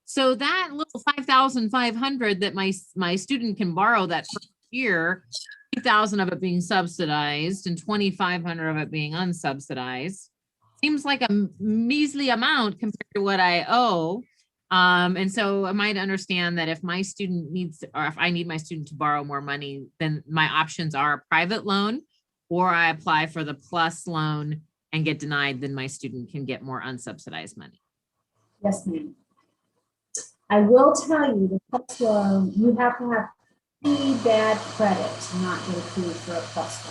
So that little 5,500 that my student can borrow that first year, 3,000 of it being subsidized and 2,500 of it being unsubsidized, seems like a measly amount compared to what I owe. And so am I to understand that if my student needs, or if I need my student to borrow more money, then my options are a private loan, or I apply for the plus loan and get denied, then my student can get more unsubsidized money? Yes, ma'am. I will tell you, the plus loan, you have to have pretty bad credit to not get approved for a plus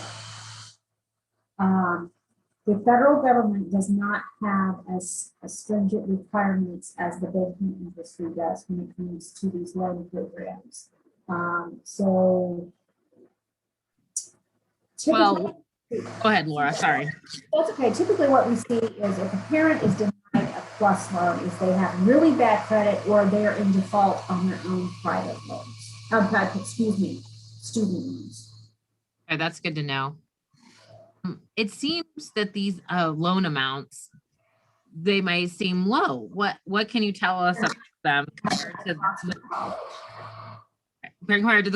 loan. The federal government does not have as stringent requirements as the banking industry does when it comes to these loan programs. So Well, typically, go ahead, Laura, sorry. that's okay. Typically what we see is if a parent is denied a plus loan, is they have really bad credit or they're in default on their own private loans. Student loans. Okay, that's good to know. It seems that these loan amounts, they may seem low. What can you tell us about them compared to the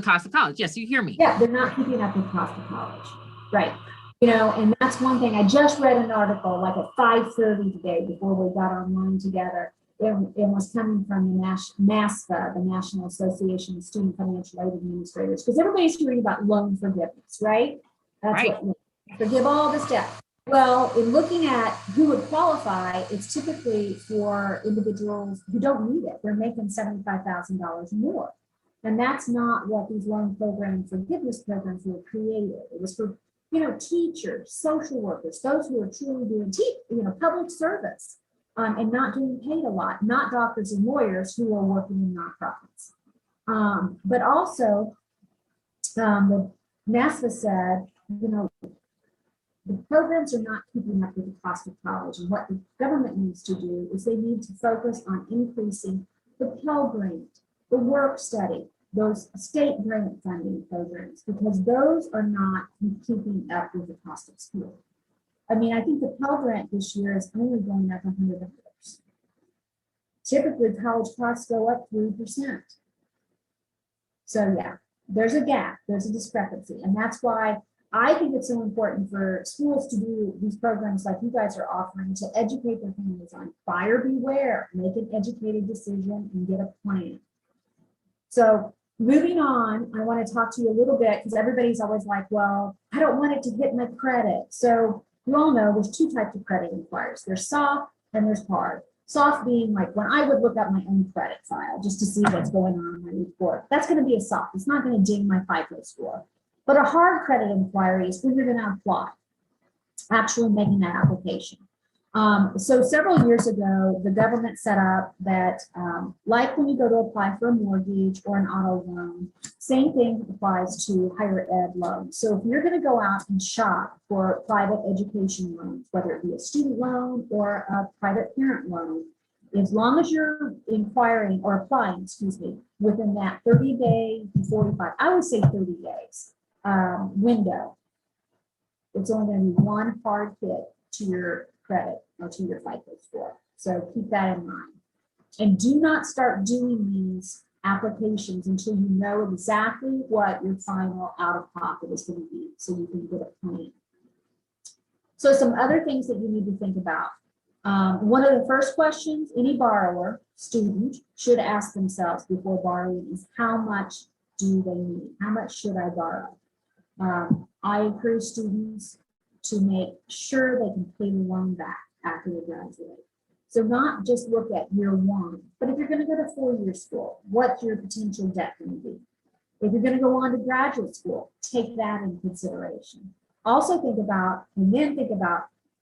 cost of college? Yes, you hear me. Yeah, they're not keeping up with the cost of college. Right. You know, and that's one thing. I just read an article like at 5:30 today before we got online together. It was coming from the NASFA, the National Association of Student Financial Aid Administrators, because everybody's hearing about loan forgiveness, right? That's right. What forgive all this debt. Well, in looking at who would qualify, it's typically for individuals who don't need it. They're making $75,000 more. And that's not what these loan program forgiveness programs were created. It was for, teachers, social workers, those who are truly doing, public service and not getting paid a lot, not doctors and lawyers who are working in nonprofits. But also, the NASFA said, the programs are not keeping up with the cost of college. And what the government needs to do is they need to focus on increasing the Pell Grant, the work study, those state grant funding programs, because those are not keeping up with the cost of school. I mean, I think the Pell Grant this year is only going up $100. Typically, college costs go up 3%. So yeah, there's a gap, there's a discrepancy. And that's why I think it's so important for schools to do these programs like you guys are offering to educate their families on buyer beware, make an educated decision and get a plan. So moving on, I want to talk to you a little bit because everybody's always like, well, I don't want it to hit my credit. So you all know there's two types of credit inquiries. There's soft and there's hard. Soft being like when I would look up my own credit file just to see what's going on in my report. That's going to be a soft. It's not going to ding my FICO score. But a hard credit inquiry is when you're going to apply, actually making that application. So several years ago, the government set up that, like when you go to apply for a mortgage or an auto loan, same thing applies to higher ed loans. So if you're going to go out and shop for private education loans, whether it be a student loan or a private parent loan, as long as you're inquiring or applying, within that 30-day, 45, I would say 30 days window, it's only going to be one hard hit to your credit or to your FICO score. So keep that in mind. And do not start doing these applications until you know exactly what your final out-of-pocket is going to be so you can get a plan. So some other things that you need to think about. One of the first questions any borrower, student, should ask themselves before borrowing is how much do they need? How much should I borrow? I encourage students to make sure they can pay the loan back after they graduate. So not just look at year one, but if you're going to go to 4-year school, what's your potential debt going to be? If you're going to go on to graduate school, take that into consideration. Also think about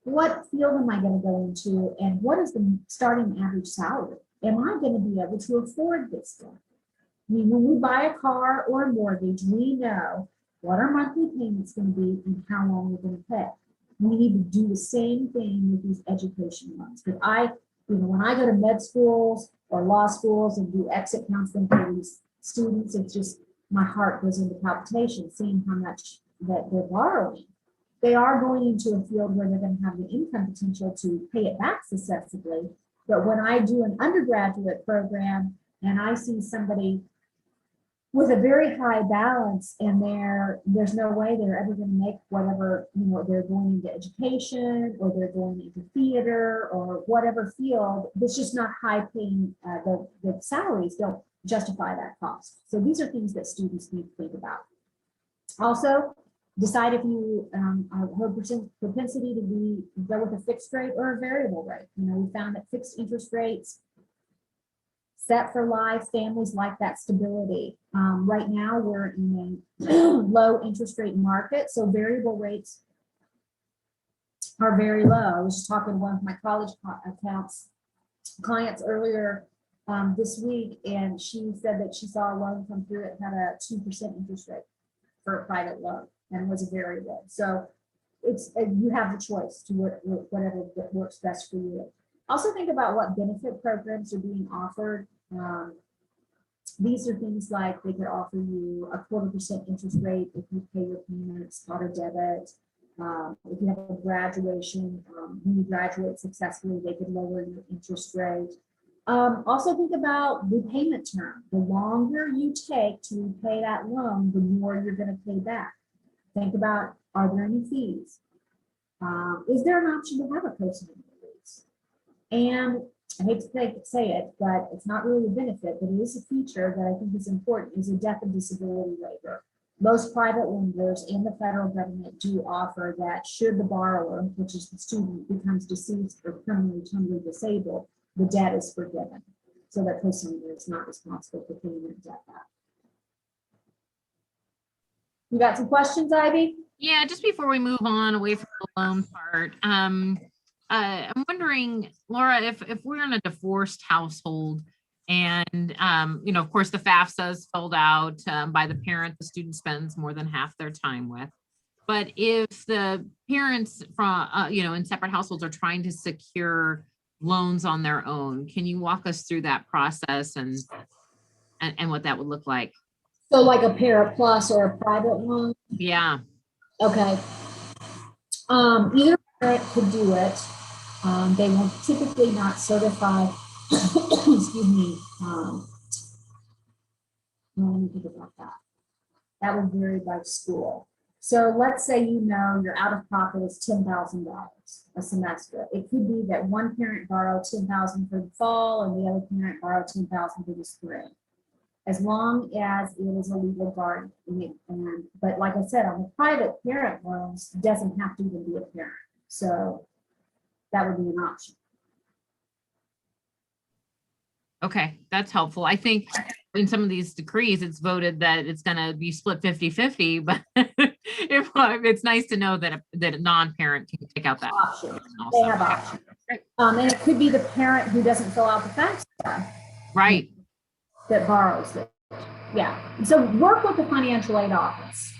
what field am I going to go into and what is the starting average salary? Am I going to be able to afford this stuff? I mean, when we buy a car or a mortgage, we know what our monthly payment's going to be and how long we're going to pay. We need to do the same thing with these education loans. Because when I go to med schools or law schools and do exit counseling for these students, it's just my heart goes into palpitation seeing how much that they're borrowing. They are going into a field where they're going to have the income potential to pay it back successively. But when I do an undergraduate program and I see somebody with a very high balance, and there's no way they're ever going to make whatever, they're going into education or they're going into theater or whatever field. It's just not high paying. The salaries don't justify that cost. So these are things that students need to think about. Also, decide if you have propensity to go with a fixed rate or a variable rate. We found that fixed interest rates set for life, families like that stability. Right now, we're in a low interest rate market, so variable rates are very low. I was just talking to one of my college clients earlier this week, and she said that she saw a loan come through. It had a 2% interest rate for a private loan, and it was a variable. So you have the choice to whatever works best for you. Also think about what benefit programs are being offered. These are things like they could offer you a 0.25% interest rate if you pay your payments, auto debit. If you have a graduation, when you graduate successfully, they could lower your interest rate. Also think about repayment term. The longer you take to repay that loan, the more you're going to pay back. Think about, are there any fees? Is there an option to have a personal lease? And I hate to say it, but it's not really a benefit, but it is a feature that I think is important, is a death and disability waiver. Most private lenders and the federal government do offer that should the borrower, which is the student, becomes deceased or permanently disabled, the debt is forgiven. So that person is not responsible for paying their debt back. You got some questions, Ivy? Yeah, just before we move on away from the loan part, I'm wondering, Laura, if we're in a divorced household and, of course, the Fafsa is filled out by the parent the student spends more than half their time with. But if the parents from, in separate households are trying to secure loans on their own, can you walk us through that process and what that would look like? So like a Para Plus or a private loan? Yeah. Okay. Either parent could do it. They will typically not certify, excuse me. Let me think about that. That would vary by school. So let's say your out of pocket is $10,000 a semester. It could be that one parent borrowed $10,000 for the fall and the other parent borrowed $10,000 for the spring, as long as it is a legal guardian. But like I said, on the private parent loans, it doesn't have to even be a parent. So that would be an option. Okay, that's helpful. I think in some of these decrees, it's voted that it's going to be split 50-50, but it's nice to know that a non-parent can take out that option. They have options. And it could be the parent who doesn't fill out the FAFSA. Right. That borrows it. Yeah. So work with the financial aid office.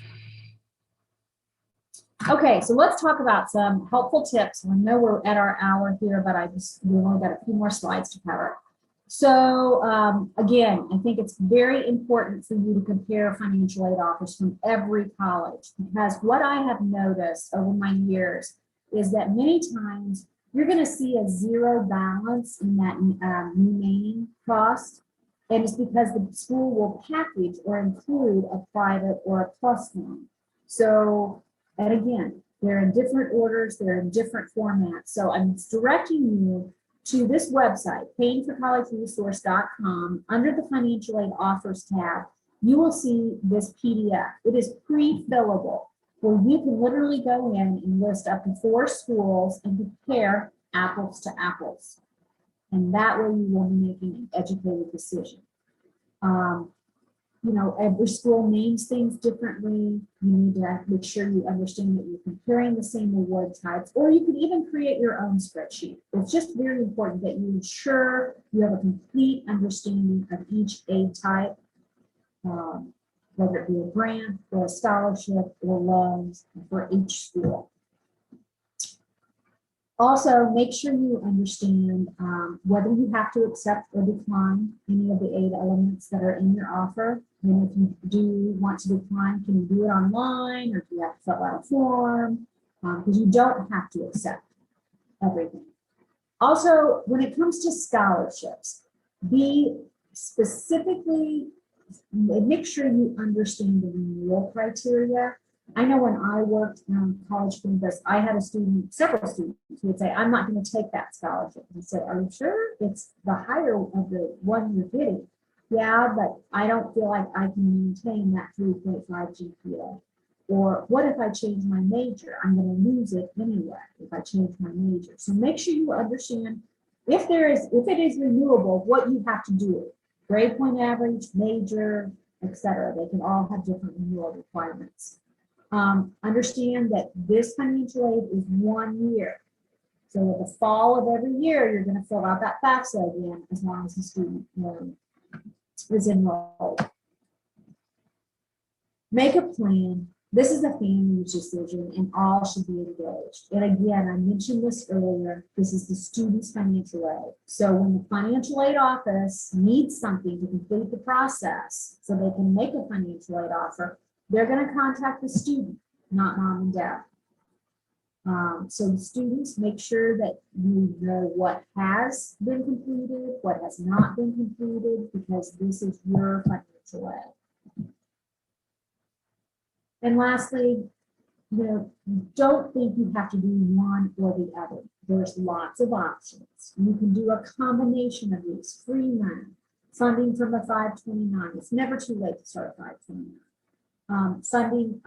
Okay, so let's talk about some helpful tips. I know we're at our hour here, but we only got a few more slides to cover. So again, I think it's very important for you to compare financial aid offers from every college, because what I have noticed over my years is that many times you're going to see a zero balance in that remaining cost. And it's because the school will package or include a private or a plus loan. So, and again, they're in different orders, they're in different formats. So I'm directing you to this website, payingforcollegeresource.com. Under the financial aid offers tab, you will see this PDF. It is pre-fillable, where you can literally go in and list up to 4 schools and compare apples to apples. And that way you will be making an educated decision. Every school names things differently. You need to make sure you understand that you're comparing the same award types, or you can even create your own spreadsheet. It's just very important that you ensure you have a complete understanding of each aid type, whether it be a grant or a scholarship or loans for each school. Also, make sure you understand whether you have to accept or decline any of the aid elements that are in your offer. And if you do want to decline, can you do it online, or do you have to fill out a form? Because you don't have to accept everything. Also, when it comes to scholarships, be specifically make sure you understand the renewal criteria. I know when I worked on college campus, I had several students who would say, I'm not going to take that scholarship. I said, are you sure? It's the higher of the one you're getting. Yeah, but I don't feel like I can maintain that 3.5 GPA. Or what if I change my major? I'm going to lose it anyway if I change my major. So make sure you understand if it is renewable, what you have to do. Grade point average, major, etc. They can all have different renewal requirements. Understand that this financial aid is 1 year. So at the fall of every year, you're going to fill out that Fafsa again as long as the student is enrolled. Make a plan. This is a family's decision and all should be engaged. And again, I mentioned this earlier, this is the student's financial aid. So when the financial aid office needs something to complete the process so they can make a financial aid offer, they're going to contact the student, not mom and dad. So the students, make sure that you know what has been completed, what has not been completed, because this is your financial aid. And lastly, don't think you have to do one or the other. There's lots of options. You can do a combination of these: free money, funding from a 529. It's never too late to start a 529. Funding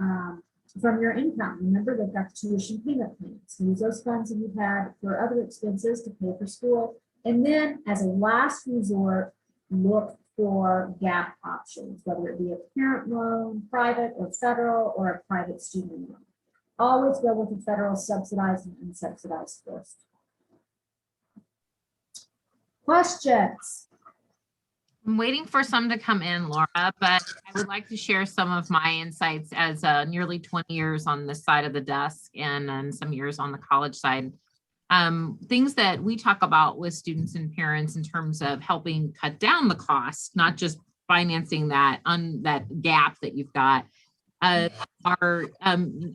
from your income. Remember, they've got the tuition payment plans. Use those funds that you've had for other expenses to pay for school. And then as a last resort, look for gap options, whether it be a parent loan, private or federal, or a private student loan. Always go with the federal subsidized and unsubsidized first. Questions? I'm waiting for some to come in, Laura, but I would like to share some of my insights as nearly 20 years on this side of the desk and then some years on the college side. Things that we talk about with students and parents in terms of helping cut down the cost, not just financing that gap that you've got, are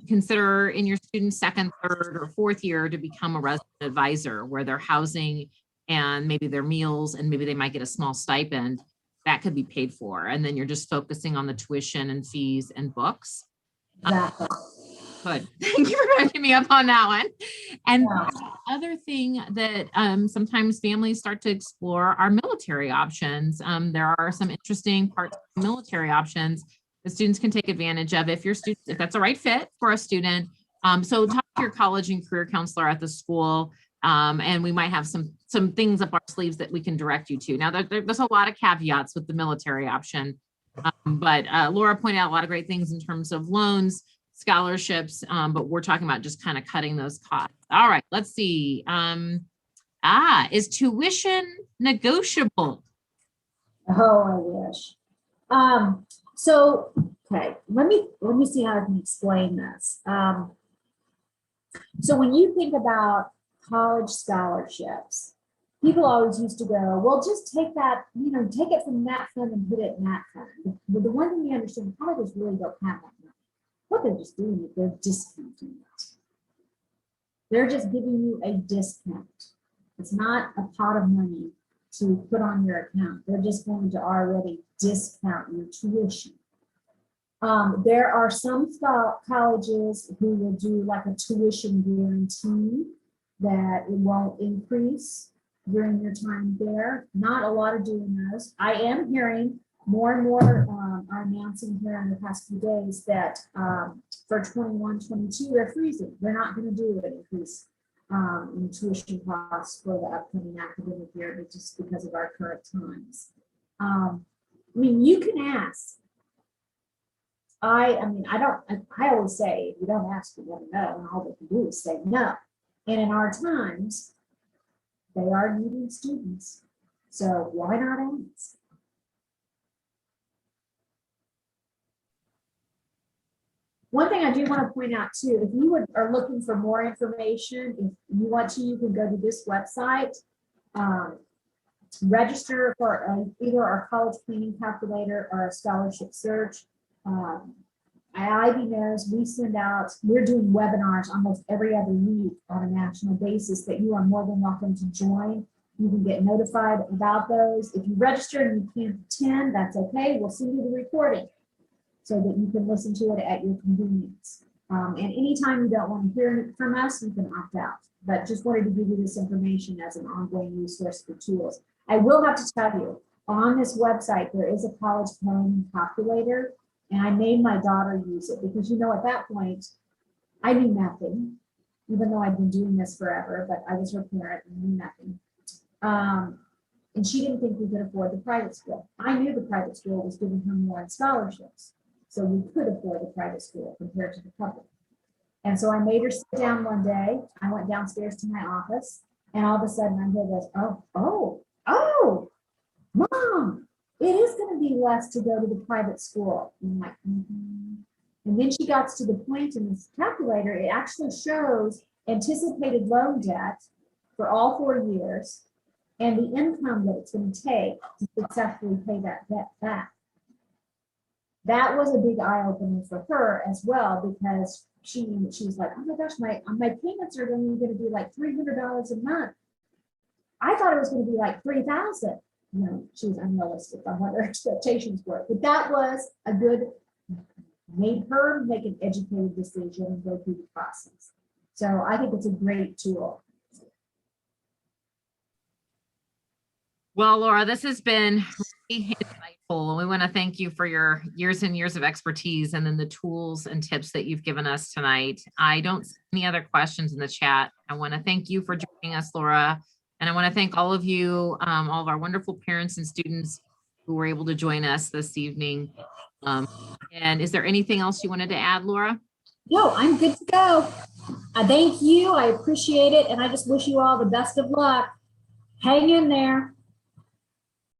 consider in your student's second, third, or fourth year to become a resident advisor, where their housing and maybe their meals and maybe they might get a small stipend that could be paid for. And then you're just focusing on the tuition and fees and books. Exactly. Good. Thank you for backing me up on that one. And the other thing that sometimes families start to explore are military options. There are some interesting parts of military options that students can take advantage of if that's a right fit for a student. So talk to your college and career counselor at the school, and we might have some things up our sleeves that we can direct you to. Now, there's a lot of caveats with the military option, but Laura pointed out a lot of great things in terms of loans, scholarships, but we're talking about just kind of cutting those costs. All right, let's see. Is tuition negotiable? Oh, I wish. Okay, let me see how I can explain this. So when you think about college scholarships, people always used to go, well, just take that, take it from that fund and put it in that fund. But the one thing you understand, colleges really don't have that money. What they're just doing is they're discounting it. They're just giving you a discount. It's not a pot of money to put on your account. They're just going to already discount your tuition. There are some colleges who will do like a tuition guarantee that it won't increase during your time there. Not a lot of doing those. I am hearing more and more are announcing here in the past few days that for 21-22, they're freezing. They're not going to do an increase in tuition costs for the upcoming academic year, but just because of our current times. You can ask. I always say, if you don't ask, you never know, and all they can do is say no. And in our times, they are needing students. So why not ask? One thing I do want to point out too, if you are looking for more information, if you want to, you can go to this website, register for either our college planning calculator or a scholarship search. IB knows we're doing webinars almost every other week on a national basis that you are more than welcome to join. You can get notified about those. If you register and you can't attend, that's okay. We'll send you the recording so that you can listen to it at your convenience. And anytime you don't want to hear it from us, you can opt out. But just wanted to give you this information as an ongoing resource for tools. I will have to tell you, on this website, there is a college loan calculator, and I made my daughter use it because, you know, at that point, I knew nothing, even though I'd been doing this forever, but I was her parent and knew nothing. And she didn't think we could afford the private school. I knew the private school was giving her more in scholarships, so we could afford the private school compared to the public. And so I made her sit down one day. I went downstairs to my office, and all of a sudden I hear this, oh, Mom, it is going to be less to go to the private school. And I'm like, And then she got to the point in this calculator, it actually shows anticipated loan debt for all 4 years and the income that it's going to take to successfully pay that debt back. That was a big eye opener for her as well, because she was like, oh my gosh, my payments are only going to be like $300 a month. I thought it was going to be like $3,000. You know, she was unrealistic on what her expectations were, but that was a good, made her make an educated decision and go through the process. So I think it's a great tool. Well, Laura, this has been really insightful, and we want to thank you for your years and years of expertise and then the tools and tips that you've given us tonight. I don't see any other questions in the chat. I want to thank you for joining us, Laura, and I want to thank all of you, all of our wonderful parents and students who were able to join us this evening. And is there anything else you wanted to add, Laura? No, I'm good to go. I thank you. I appreciate it. And I just wish you all the best of luck. Hang in there.